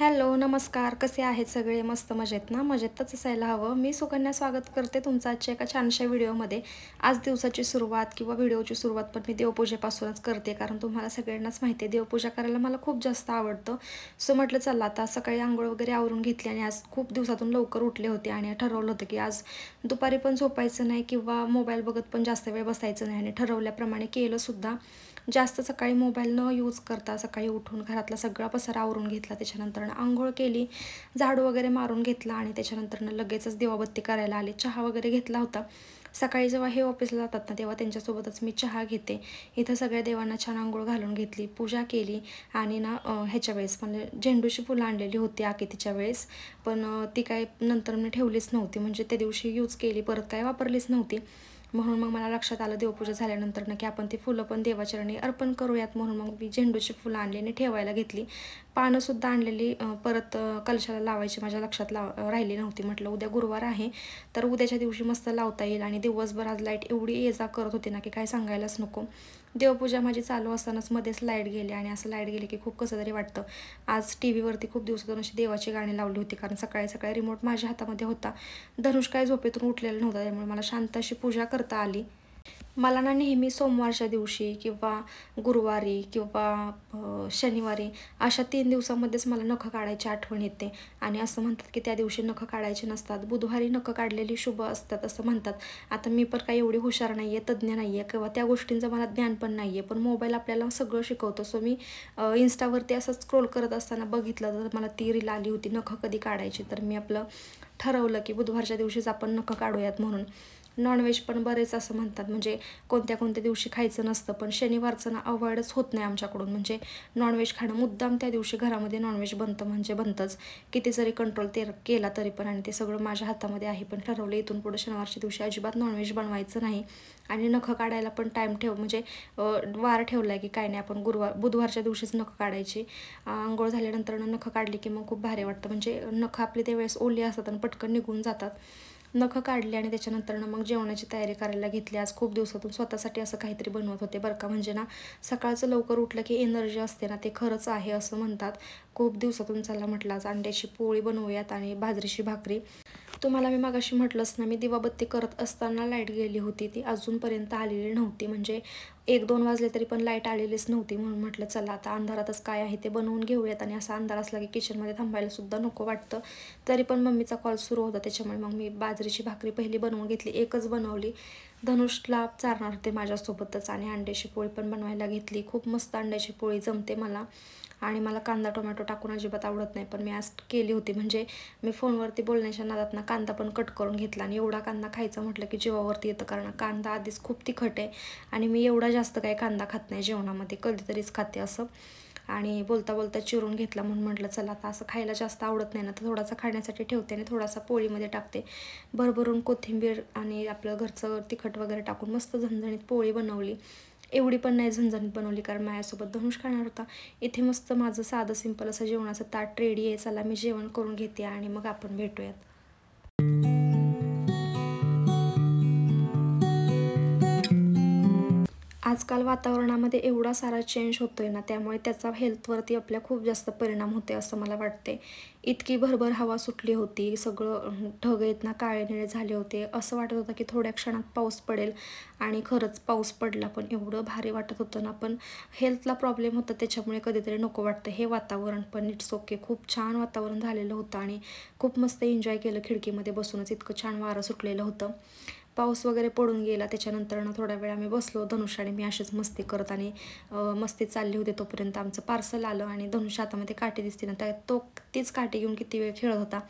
Hello, नमस्कार. कसे आहेत सगळे? मस्त मजेत ना? मजेतच असायला हवं. मी सुकन्या स्वागत करते तुमचं आजच्या एका छानशा व्हिडिओमध्ये. आज दिवसाची सुरुवात किंवा व्हिडिओची सुरुवात पण मी देवपूजेपासूनच करते, कारण तुम्हाला सगळ्यांनाच माहिती आहे देवपूजा करायला मला खूप जास्त आवडतं. सो म्हटलं चला आता सकाळी अंघोळ वगैरे आवरून घेतली आणि आज खूप दिवसातून लवकर उठले होते आणि ठरवलं होतं की आज दुपारी पण झोपायचं नाही किंवा मोबाईल बघत पण जास्त वेळ बसायचं नाही आणि ठरवल्याप्रमाणे केलंसुद्धा. जास्त सकाळी मोबाईल न यूज करता सकाळी उठून घरातला सगळा पसारा आवरून घेतला. त्याच्यानंतर अंघोळ केली, झाडू वगैरे मारून घेतला आणि त्याच्यानंतर लगेचच दिवाबत्ती करायला आले. चहा वगैरे घेतला होता. सकाळी जेव्हा हे ऑफिसला जातात ना तेव्हा त्यांच्यासोबतच मी चहा घेते. इथं सगळ्या देवांना छान अंघोळ घालून घेतली, पूजा केली आणि ह्याच्या वेळेस म्हणजे झेंडूची फुलं आणलेली होती आकेतीच्या वेळेस, पण ती काय नंतर मी ठेवलीच नव्हती, म्हणजे त्या दिवशी यूज केली, परत काय वापरलीच नव्हती. म्हणून मग मला लक्षात आलं देवपूजा झाल्यानंतर की आपण ती फुलं पण देवाचरणी अर्पण करूयात, म्हणून मग मी झेंडूची फुलं आणली आणि ठेवायला घेतली. पानंसुद्धा आणलेली परत कलशाला लावायची माझ्या लक्षात राहिली नव्हती. म्हटलं उद्या गुरुवार आहे तर उद्याच्या दिवशी मस्त लावता येईल. आणि दिवसभर आज लाईट एवढी ये जा करत होती ना की काय सांगायलाच नको. देवपूजा माझी चालू असतानाच मध्येच लाईट गेली आणि असं लाईट गेली की खूप कसं तरी वाटतं. आज टी व्हीवरती खूप दिवसातून अशी देवाची गाणी लावली होती, कारण सकाळी सकाळी रिमोट माझ्या हातामध्ये होता. धनुष काय झोपेतून उठलेला नव्हता, त्यामुळे मला शांत अशी पूजा करता आली. मला ना नेहमी सोमवारच्या दिवशी किंवा गुरुवारी किंवा शनिवारी अशा 3 दिवसामध्येच मला नखं काढायची आठवण येते. आणि असं म्हणतात की त्या दिवशी नखं काढायचे नसतात, बुधवारी नखं काढलेली शुभ असतात असं म्हणतात. आता मी पण काही एवढी हुशार नाही आहे, तज्ज्ञ नाही आहे किंवा त्या गोष्टींचं मला ज्ञान पण नाही आहे, पण मोबाईल आपल्याला सगळं शिकवतं. सो मी इन्स्टावरती असं स्क्रोल करत असताना बघितलं तर मला ती रील आली होती नखं कधी काढायची. तर मी आपलं ठरवलं की बुधवारच्या दिवशीच आपण नखं काढूयात म्हणून. नॉनव्हेज पण बरेच असं म्हणतात, म्हणजे कोणत्या कोणत्या दिवशी खायचं नसतं, पण शनिवारचं ना अवॉइडच होत नाही आमच्याकडून. म्हणजे नॉनव्हेज खाणं मुद्दाम त्या दिवशी घरामध्ये नॉनव्हेज बनतं म्हणजे बनतंच. किती जरी कंट्रोल केला तरी पण, आणि ते सगळं माझ्या हातामध्ये आहे. पण ठरवलं इथून पुढे शनिवारच्या दिवशी अजिबात नॉनव्हेज बनवायचं नाही. आणि नखं काढायला पण टाईम म्हणजे वार ठेवला आहे की काय नाही, आपण बुधवारच्या दिवशीच नखं काढायची. आंघोळ झाल्यानंतर नखं काढली की मग खूप भारी वाटतं, म्हणजे नखं आपली त्यावेळेस ओली असतात आणि पटकन निघून जातात. नखं काढली आणि त्याच्यानंतर मग जेवणाची तयारी करायला घेतली. आज खूप दिवसातून स्वतःसाठी असं काहीतरी बनवत होते बरं का. म्हणजे ना सकाळचं लवकर उठलं की एनर्जी असते ना, ते खरंच आहे असं म्हणतात. खूप दिवसातून चला म्हटलं आज अंड्याची पोळी बनवूयात आणि बाजरीची भाकरी. तुम्हाला मी मागाशी म्हटलंच ना, मी दिवाबत्ती करत असताना लाईट गेली होती, ती अजूनपर्यंत आलेली नव्हती. म्हणजे 1-2 वाजले तरी पण लाईट आलेलीच नव्हती. म्हणून म्हटलं चला आता अंधारातच काय आहे ते बनवून घेऊयात. आणि असा अंधार असला की किचनमध्ये थांबायला सुद्धा नको वाटतं. तरी पण मम्मीचा कॉल सुरू होता, त्याच्यामुळे मग मी बाजरीची भाकरी पहिली बनवून घेतली, एकच बनवली. धनुषला चारणार होते माझ्यासोबतच आणि अंड्याची पोळी पण बनवायला घेतली. खूप मस्त अंड्याची पोळी जमते मला. आणि मला कांदा टोमॅटो टाकून अजिबात आवडत नाही, पण मी आज केली होती. म्हणजे मी फोनवरती बोलण्याच्या नादात कांदा पण कट करून घेतला. आणि एवढा कांदा खायचा म्हटलं की जीवावरती येतं, कारण कांदा आधीच खूप तिखट आहे आणि मी एवढा जास्त काही कांदा खात नाही जेवणामध्ये, कधीतरीच खाते असं. आणि बोलता बोलता चिरून घेतला, म्हणून म्हटलं चला आता असं खायला जास्त आवडत नाही ना, तर थोडासा खाण्यासाठी ठेवते आणि थोडासा पोळीमध्ये टाकते. भरभरून कोथिंबीर आणि आपलं घरचं तिखट वगैरे टाकून मस्त झणझणीत पोळी बनवली. एवढी पण नाही झणझणीत बनवली, कारण माझ्यासोबत धनुष खाणार होता. इथे मस्त माझं साधं सिंपल असं जेवणाचं ताट रेडी आहे. चला मी जेवण करून घेते आणि मग आपण भेटूयात. आजकाल वातावरणामध्ये एवढा सारा चेंज होतोय ना, त्यामुळे त्याचा हेल्थवरती आपल्या खूप जास्त परिणाम होते असं मला वाटते. इतकी भरभर हवा सुटली होती, सगळं ढग आहेत ना काळे निळे झाले होते. असं वाटत होतं की थोड्या क्षणात पाऊस पडेल आणि खरंच पाऊस पडला, पण एवढं भारी वाटत होतं ना. पण हेल्थला प्रॉब्लेम होता त्याच्यामुळे कधीतरी नको वाटतं हे वातावरण. पण इट्स ओके, खूप छान वातावरण झालेलं होतं आणि खूप मस्त एन्जॉय केलं खिडकीमध्ये बसूनच. इतकं छान वारं सुटलेलं होतं. पाऊस वगैरे पडून गेला, त्याच्यानंतर थोड्या वेळ आम्ही बसलो धनुष आणि मी अशीच मस्ती करत. आणि मस्ती चालली होती तोपर्यंत आमचं पार्सल आलं आणि धनुष हातामध्ये काठी दिसते ना, तीच काठी घेऊन किती वेळ खेळत होता.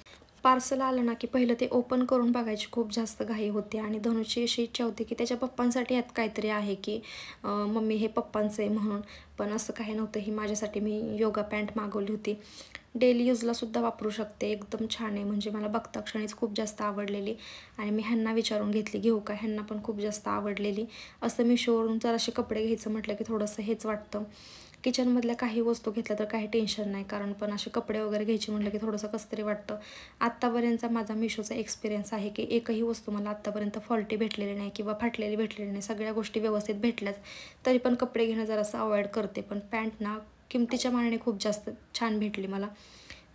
पार्सल आलं ना की पहिलं ते ओपन करून बघायची खूप जास्त घाई होती. आणि धनुची अशी इच्छा होती की त्याच्या पप्पांसाठी यात काहीतरी आहे की मम्मी हे पप्पांचं आहे म्हणून. पण असं काही नव्हतं, ही माझ्यासाठी मी योगा पॅन्ट मागवली होती. डेली यूजला सुद्धा वापरू शकते, एकदम छान आहे. म्हणजे मला बघता क्षणीच खूप जास्त आवडलेली आणि मी ह्यांना विचारून घेतली घेऊ का, ह्यांना पण खूप जास्त आवडलेली. असं मिशोवरून जर असे कपडे घ्यायचं म्हटलं की थोडंसं हेच वाटतं. किचनमधल्या काही वस्तू घेतल्या तर काही टेन्शन नाही, कारण पण असे कपडे वगैरे घ्यायचे म्हटलं की थोडंसं कसं तरी वाटतं. आत्तापर्यंतचा माझा मिशोचा एक्सपिरियन्स आहे की एकही वस्तू मला आत्तापर्यंत फॉल्टी भेटलेली नाही किंवा फाटलेली भेटलेली नाही. सगळ्या गोष्टी व्यवस्थित भेटल्याच. तरी पण कपडे घेणं जरासं अवॉइड करते. पण पॅन्ट ना किमतीच्या मानाने खूप जास्त छान भेटली मला.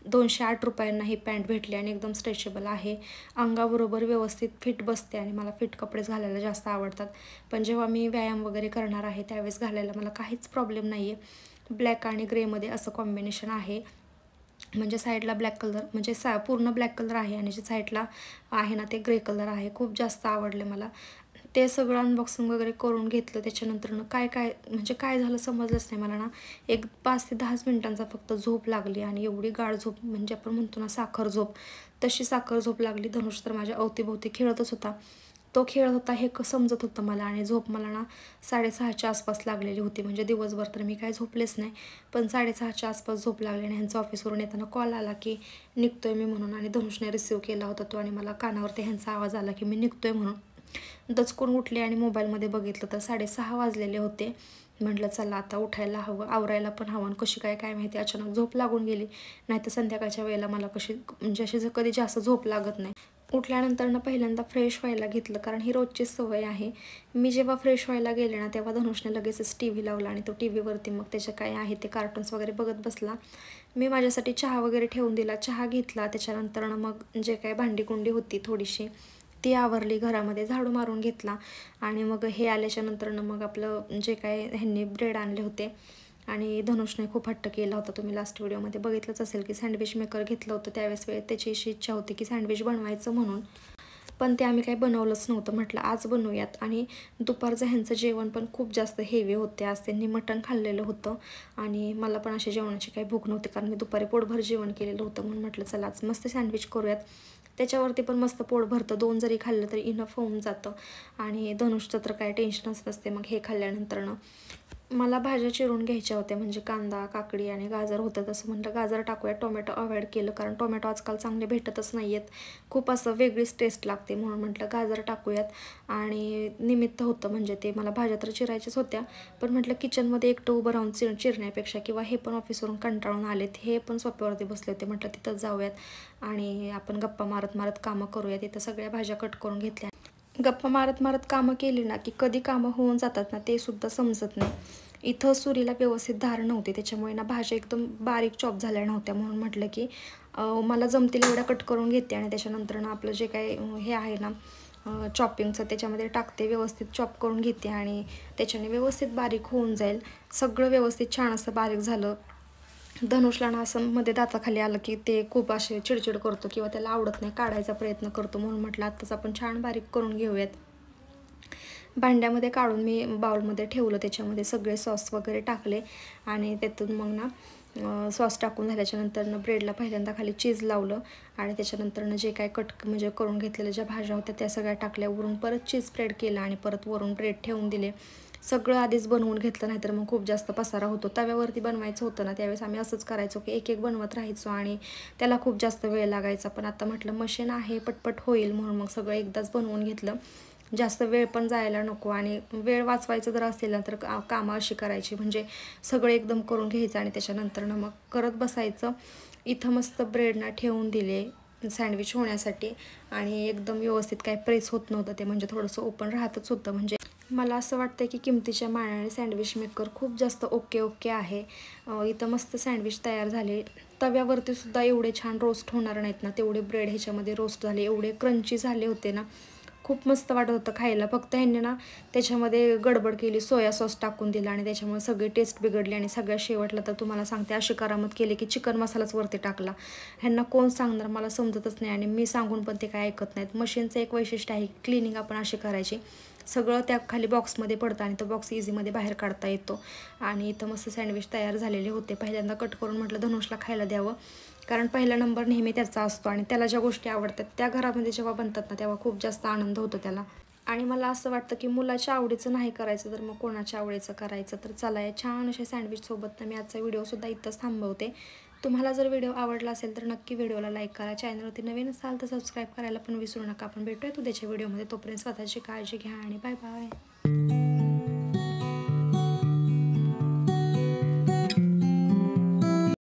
208 रुपयांना ही पॅन्ट भेटली आणि एकदम स्ट्रेचेबल आहे. अंगाबरोबर व्यवस्थित फिट बसते आणि मला फिट कपडेच घालायला जास्त आवडतात. पण जेव्हा मी व्यायाम वगैरे करणार आहे त्यावेळेस घालायला मला काहीच प्रॉब्लेम नाही आहे. ब्लॅक आणि ग्रेमध्ये असं कॉम्बिनेशन आहे. म्हणजे साईडला ब्लॅक कलर म्हणजे पूर्ण ब्लॅक कलर आहे आणि जे साईडला आहे ना ते ग्रे कलर आहे. खूप जास्त आवडले मला. ते सगळं अनबॉक्सिंग वगैरे करून घेतलं. त्याच्यानंतरनं काय काय म्हणजे काय झालं समजलंच नाही मला ना. एक 5 ते 10 मिनिटांचा फक्त झोप लागली आणि एवढी गाढ झोप म्हणजे आपण म्हणतो ना साखर झोप, तशी साखर झोप लागली. धनुष तर माझ्या अवतीभोवती खेळतच होता. तो खेळत होता हे समजत होतं मला आणि झोप मला ना 6:30च्या आसपास लागलेली होती. म्हणजे दिवसभर तर मी काय झोपलेच नाही, पण 6:30च्या आसपास झोप लागली आणि ह्यांचा ऑफिसवरून येताना कॉल आला की निघतोय मी म्हणून आणि धनुषने रिसीव केला होता तो आणि मला कानावरती ह्यांचा आवाज आला की मी निघतोय म्हणून. दचकून उठले आणि मोबाईलमध्ये बघितलं तर 6:30 वाजलेले होते. म्हटलं चला आता उठायला हवं, आवरायला पण हवं. कशी काय माहिती अचानक झोप लागून गेली. नाहीतर संध्याकाळच्या वेळेला मला कशी म्हणजे अशी कधी जास्त झोप लागत नाही. उठल्यानंतर पहिल्यांदा फ्रेश व्हायला घेतलं कारण ही रोजचीच सवय आहे. मी जेव्हा फ्रेश व्हायला गेले ना तेव्हा धनुषने लगेचच टी व्ही लावला आणि तो टी व्हीवरती मग त्याचे काय आहे ते कार्टून्स वगैरे बघत बसला. मी माझ्यासाठी चहा वगैरे ठेवून दिला. चहा घेतला. त्याच्यानंतर मग जे काय भांडीकुंडी होती थोडीशी ती आवरली. घरामध्ये झाडू मारून घेतला आणि मग हे आल्याच्यानंतर मग आपलं जे काय ह्यांनी ब्रेड आणले होते आणि धनुषने खूप हट्ट केला होता. तुम्ही लास्ट व्हिडिओमध्ये बघितलंच असेल की सँडविच मेकर घेतलं होतं. त्यावेळेस त्याची अशी इच्छा होती की सँडविच बनवायचं म्हणून, पण ते आम्ही काही बनवलंच नव्हतं. म्हटलं आज बनवूयात. आणि दुपारचं ह्यांचं जेवण पण खूप जास्त हेवी होते. आज त्यांनी मटण खाल्लेलं होतं आणि मला पण अशी जेवणाची काही भूक नव्हती कारण मी दुपारी पोटभर जेवण केलेलं होतं. म्हणून म्हटलं चला आज मस्त सँडविच करूयात. त्याच्यावरती पण मस्त पोट भरतं. 2 जरी खाल्लं तरी इनफ होऊन जातं आणि धनुषचं तर काय टेन्शनच नसते. मग हे खाल्ल्यानंतर मला भाज्या चिरून घ्यायच्या होत्या. म्हणजे कांदा, काकडी आणि गाजर होतं. तसं म्हटलं गाजर टाकूयात. टोमॅटो अवॉइड केलं कारण टोमॅटो आजकाल चांगले भेटतच नाही आहेत. खूप असं वेगळीच टेस्ट लागते म्हणून म्हटलं गाजर टाकूयात आणि निमित्त होतं. म्हणजे ते मला भाज्या तर चिरायच्याच होत्या, पण म्हटलं किचनमध्ये एकटं उभं राहून चिरण्यापेक्षा किंवा हे पण ऑफिसवरून कंटाळून आलेत, हे पण सोप्यावरती बसले होते. म्हटलं तिथंच जाऊयात आणि आपण गप्पा मारत मारत कामं करूयात. तिथं सगळ्या भाज्या कट करून घेतल्या. गप्पा मारत मारत कामं केली ना की कधी कामं होऊन जातात ना ते सुद्धा समजत नाही. इथं सुरीला व्यवस्थित धार नव्हती त्याच्यामुळे ना भाज्या एकदम बारीक चॉप झाल्या नव्हत्या. म्हणून म्हटलं की मला जमतील एवढ्या कट करून घेते आणि त्याच्यानंतर ना आपलं जे काही हे आहे ना चॉपिंगचं त्याच्यामध्ये टाकते, व्यवस्थित चॉप करून घेते आणि त्याच्याने व्यवस्थित बारीक होऊन जाईल. सगळं व्यवस्थित छान असं बारीक झालं. धनुषला ना असं मध्ये दाताखाली आलं की ते खूप असे चिडचिड करतो किंवा त्याला आवडत नाही, काढायचा प्रयत्न करतो. म्हणून म्हटलं आत्ताच आपण छान बारीक करून घेऊयात. भांड्यामध्ये काढून मी बाउलमध्ये ठेवलं. त्याच्यामध्ये सगळे सॉस वगैरे टाकले आणि त्यातून मग ना सॉस टाकून झाल्याच्यानंतर ब्रेडला पहिल्यांदा खाली चीज लावलं आणि त्याच्यानंतर जे काय कट म्हणजे करून घेतलेल्या ज्या भाज्या होत्या त्या सगळ्या टाकल्या. वरून परत चीज स्प्रेड केला आणि परत वरून ब्रेड ठेवून दिले. सगळं आधीच बनवून घेतलं, नाहीतर मग खूप जास्त पसारा होतो. तव्यावरती बनवायचं होतं ना त्यावेळेस आम्ही असंच करायचो की एक एक बनवत राहायचो आणि त्याला खूप जास्त वेळ लागायचा. पण आता म्हटलं मशीन आहे, पटपट होईल म्हणून मग सगळं एकदाच बनवून घेतलं. जास्त वेळ पण जायला नको आणि वेळ वाचवायचं जर असेल ना तर कामं अशी करायची म्हणजे सगळं एकदम करून घ्यायचं आणि त्याच्यानंतर मग करत बसायचं. इथं मस्त ब्रेडना ठेवून दिले सँडविच होण्यासाठी आणि एकदम व्यवस्थित काय प्रेस होत नव्हतं ते, म्हणजे थोडंसं ओपन राहतच होतं. म्हणजे मला असं वाटतं की किमतीच्या मानाने सँडविच मेकर खूप जास्त ओके आहे. इथं मस्त सँडविच तयार झाले. तव्यावरती सुद्धा एवढे छान रोस्ट होणार नाहीत ना तेवढे ब्रेड ह्याच्यामध्ये रोस्ट झाले, एवढे क्रंची झाले होते ना, खूप मस्त वाटत होतं खायला. फक्त ह्यांनी ना त्याच्यामध्ये गडबड केली, सोया सॉस टाकून दिला आणि त्याच्यामुळे सगळी टेस्ट बिघडली. आणि सगळ्या शेवटला तर तुम्हाला सांगते अशी करामत केली की चिकन मसालाच वरती टाकला. ह्यांना कोण सांगणार मला समजतच नाही आणि मी सांगून पण ते काय ऐकत नाहीत. मशीनचं एक वैशिष्ट्य आहे, क्लिनिंग आपण अशी करायची, सगळं त्या खाली बॉक्समध्ये पडतं आणि तो बॉक्स इझीमध्ये बाहेर काढता येतो. आणि इथं मस्त सँडविच तयार झालेले होते. पहिल्यांदा कट करून म्हटलं धनुषला खायला द्यावं कारण पहिला नंबर नेहमी त्याचा असतो आणि त्याला ज्या गोष्टी आवडतात त्या घरामध्ये जेव्हा बनतात ना तेव्हा खूप जास्त आनंद होतो त्याला. आणि मला असं वाटतं की मुलाच्या आवडीचं नाही करायचं तर मग कोणाच्या आवडीचं करायचं. तर चला या छान अशा सँडविचसोबत मी आजचा व्हिडिओसुद्धा इथंच थांबवते. तुम्हाला जर व्हिडिओ आवडला असेल तर नक्की व्हिडिओला लाईक करा. चॅनलवरती नवीन असाल तर सबस्क्राईब करायला पण विसरू नका. आपण भेटूयात उद्याच्या व्हिडिओमध्ये. तोपर्यंत स्वतःची काळजी घ्या आणि बाय बाय.